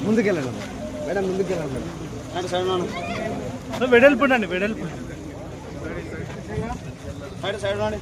ముందుకెళ్ళండి madam, ముందుకెళ్ళండి madam. వెడల్పు అండి, వెడల్పు సైడ్ రాండి.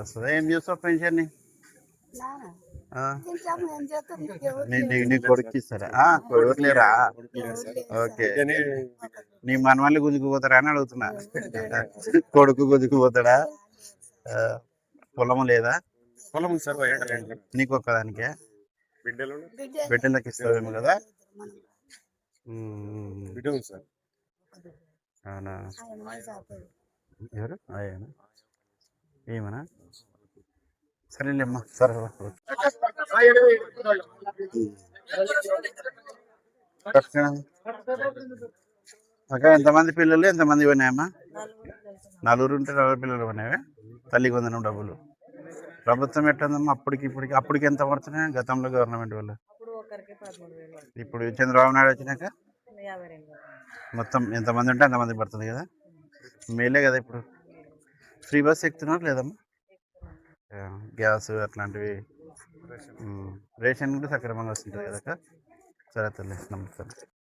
వస్తుంది. ఏం చేస్తావు పెన్షన్? నీ కొడుకు ఇస్తారా? ఎవరు లేరా? ఓకే. నీ మనవాళ్ళు గుంజుకుపోతారా అని అడుగుతున్నా. కొడుకు గుంజుకుపోతాడా? పొలము లేదా? పొలం సార్ నీకు ఒక్కదానికే బిడ్డలకి ఇస్తావేమో కదా? సార్. అవునా? ఎవరు అయ్యానా? ఏమన్నా? సరేలేమ్మా, సరే. అక్క ఎంతమంది పిల్లలు, ఎంతమంది ఉన్నాయమ్మా? 4 ఉంటే 4 పిల్లలు ఉన్నాయా? తల్లికి వందనం డబ్బులు ప్రభుత్వం ఎట్టుందమ్మా? అప్పటికి ఎంత పడుతున్నాయి గతంలో గవర్నమెంట్ వాళ్ళు? ఇప్పుడు చంద్రబాబు నాయుడు వచ్చినాక మొత్తం ఎంతమంది ఉంటే అంతమంది పడుతుంది కదా? మేలే కదా. ఇప్పుడు ఫ్రీ బస్ ఎక్కుతున్నారు లేదమ్మా? గ్యాస్ అట్లాంటివి, రేషన్ కూడా సక్రమంగా వస్తుంటుంది కదా? సరే తల్లి, నమస్కారం.